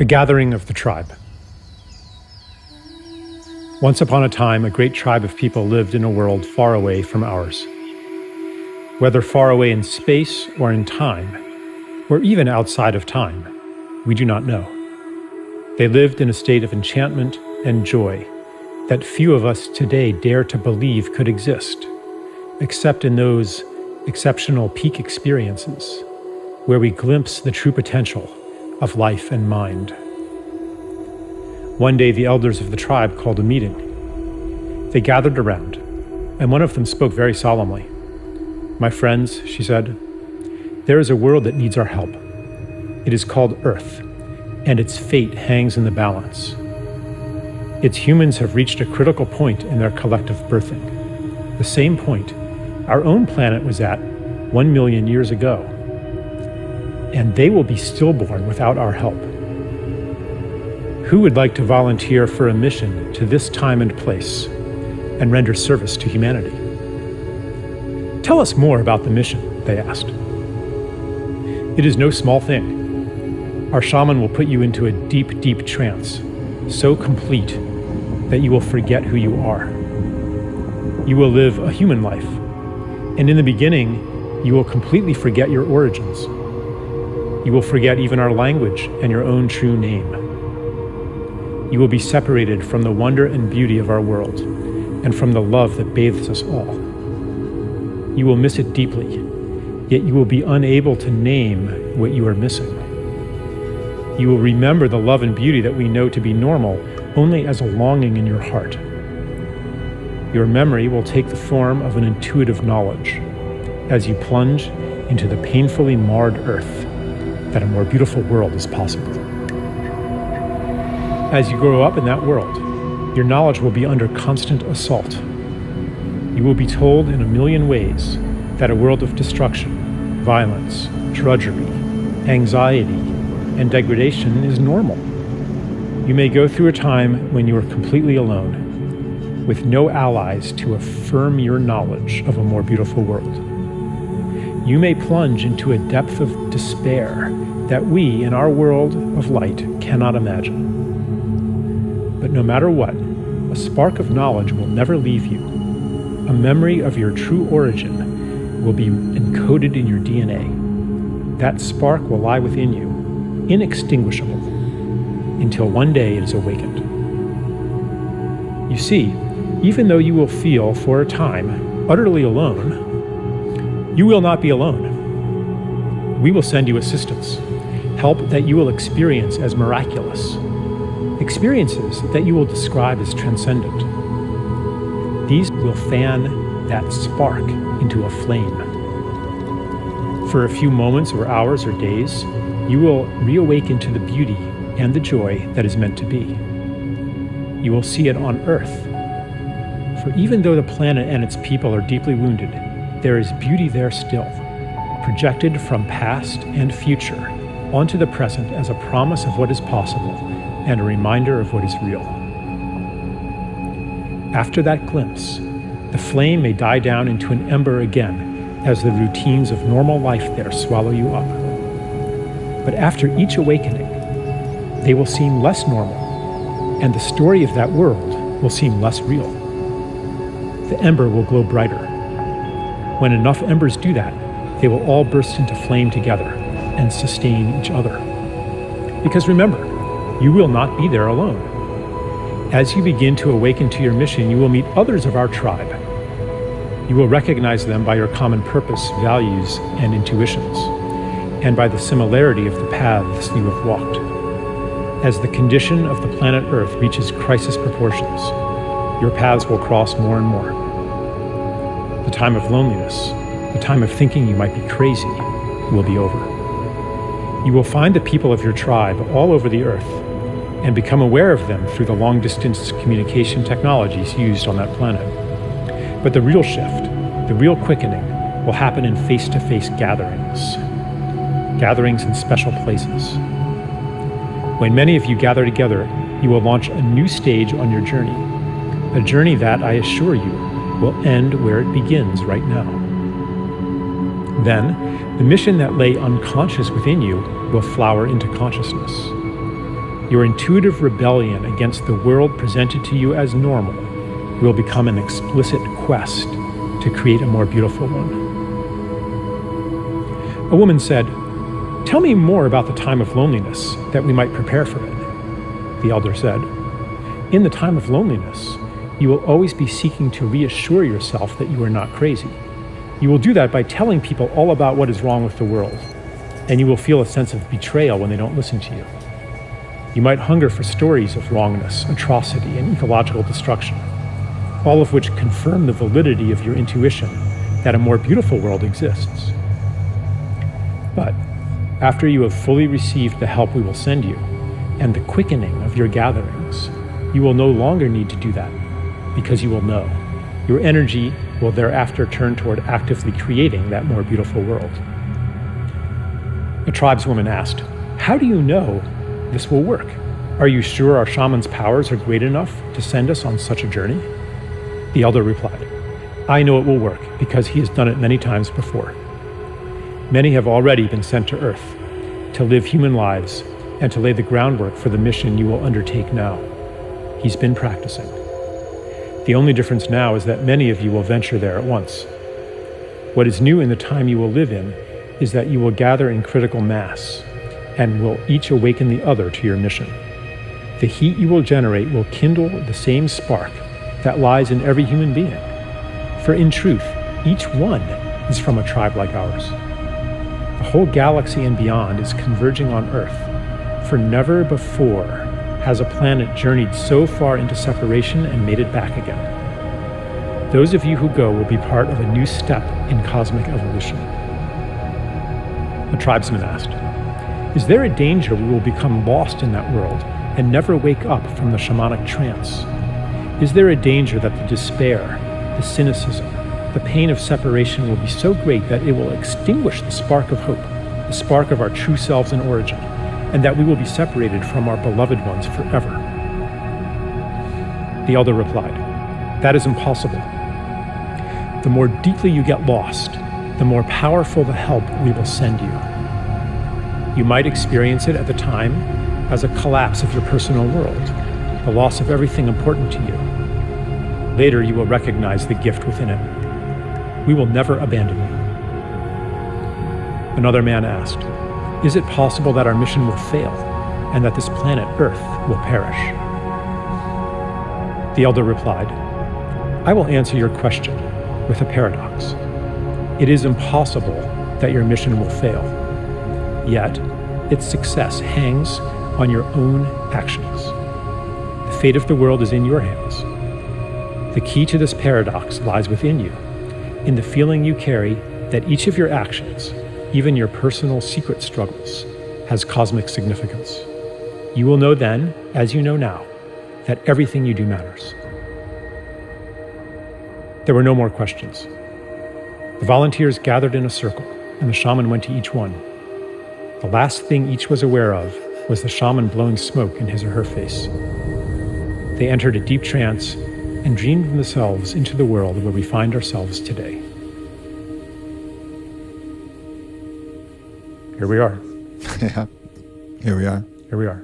A gathering of the tribe. Once upon a time, a great tribe of people lived in a world far away from ours. Whether far away in space or in time, or even outside of time, we do not know. They lived in a state of enchantment and joy that few of us today dare to believe could exist, except in those exceptional peak experiences where we glimpse the true potential of life and mind. One day, the elders of the tribe called a meeting. They gathered around, and one of them spoke very solemnly. "My friends," she said, "there is a world that needs our help. It is called Earth, and its fate hangs in the balance. Its humans have reached a critical point in their collective birthing, the same point our own planet was at 1 million years ago. And they will be stillborn without our help. Who would like to volunteer for a mission to this time and place and render service to humanity?" "Tell us more about the mission," they asked. "It is no small thing. Our shaman will put you into a deep, deep trance, so complete that you will forget who you are. You will live a human life, and in the beginning, you will completely forget your origins. You will forget even our language and your own true name. You will be separated from the wonder and beauty of our world and from the love that bathes us all. You will miss it deeply, yet you will be unable to name what you are missing. You will remember the love and beauty that we know to be normal only as a longing in your heart. Your memory will take the form of an intuitive knowledge as you plunge into the painfully marred earth that a more beautiful world is possible. As you grow up in that world, your knowledge will be under constant assault. You will be told in a million ways that a world of destruction, violence, drudgery, anxiety, and degradation is normal. You may go through a time when you are completely alone, with no allies to affirm your knowledge of a more beautiful world. You may plunge into a depth of despair that we, in our world of light, cannot imagine. But no matter what, a spark of knowledge will never leave you. A memory of your true origin will be encoded in your DNA. That spark will lie within you, inextinguishable, until one day it is awakened. You see, even though you will feel, for a time, utterly alone, you will not be alone. We will send you assistance, help that you will experience as miraculous, experiences that you will describe as transcendent. These will fan that spark into a flame. For a few moments or hours or days, you will reawaken to the beauty and the joy that is meant to be. You will see it on Earth. For even though the planet and its people are deeply wounded, there is beauty there still, projected from past and future onto the present as a promise of what is possible and a reminder of what is real. After that glimpse, the flame may die down into an ember again as the routines of normal life there swallow you up. But after each awakening, they will seem less normal, and the story of that world will seem less real. The ember will glow brighter. When enough embers do that, they will all burst into flame together and sustain each other. Because remember, you will not be there alone. As you begin to awaken to your mission, you will meet others of our tribe. You will recognize them by your common purpose, values, and intuitions, and by the similarity of the paths you have walked. As the condition of the planet Earth reaches crisis proportions, your paths will cross more and more. The time of loneliness, the time of thinking you might be crazy, will be over. You will find the people of your tribe all over the Earth and become aware of them through the long-distance communication technologies used on that planet. But the real shift, the real quickening, will happen in face-to-face gatherings in special places. When many of you gather together, you will launch a new stage on your journey, a journey that, I assure you, will end where it begins right now. Then, the mission that lay unconscious within you will flower into consciousness. Your intuitive rebellion against the world presented to you as normal will become an explicit quest to create a more beautiful one. A woman said, "Tell me more about the time of loneliness, that we might prepare for it." The elder said, "In the time of loneliness, you will always be seeking to reassure yourself that you are not crazy. You will do that by telling people all about what is wrong with the world, and you will feel a sense of betrayal when they don't listen to you. You might hunger for stories of wrongness, atrocity, and ecological destruction, all of which confirm the validity of your intuition that a more beautiful world exists. But after you have fully received the help we will send you, and the quickening of your gatherings, you will no longer need to do that, because you will know. Your energy will thereafter turn toward actively creating that more beautiful world." A tribeswoman asked, "How do you know this will work? Are you sure our shaman's powers are great enough to send us on such a journey?" The elder replied, "I know it will work because he has done it many times before. Many have already been sent to Earth to live human lives and to lay the groundwork for the mission you will undertake now. He's been practicing. The only difference now is that many of you will venture there at once. What is new in the time you will live in is that you will gather in critical mass and will each awaken the other to your mission. The heat you will generate will kindle the same spark that lies in every human being. For in truth, each one is from a tribe like ours. The whole galaxy and beyond is converging on Earth, for never before has a planet journeyed so far into separation and made it back again. Those of you who go will be part of a new step in cosmic evolution." A tribesman asked, "Is there a danger we will become lost in that world and never wake up from the shamanic trance? Is there a danger that the despair, the cynicism, the pain of separation will be so great that it will extinguish the spark of hope, the spark of our true selves in origin, and that we will be separated from our beloved ones forever?" The elder replied, "That is impossible. The more deeply you get lost, the more powerful the help we will send you. You might experience it at the time as a collapse of your personal world, the loss of everything important to you. Later, you will recognize the gift within it. We will never abandon you." Another man asked, "Is it possible that our mission will fail and that this planet Earth will perish?" The elder replied, "I will answer your question with a paradox. It is impossible that your mission will fail, yet its success hangs on your own actions. The fate of the world is in your hands. The key to this paradox lies within you, in the feeling you carry that each of your actions, even your personal secret struggles, has cosmic significance. You will know then, as you know now, that everything you do matters." There were no more questions. The volunteers gathered in a circle, and the shaman went to each one. The last thing each was aware of was the shaman blowing smoke in his or her face. They entered a deep trance and dreamed themselves into the world where we find ourselves today. Here we are. Yeah, here we are. Here we are.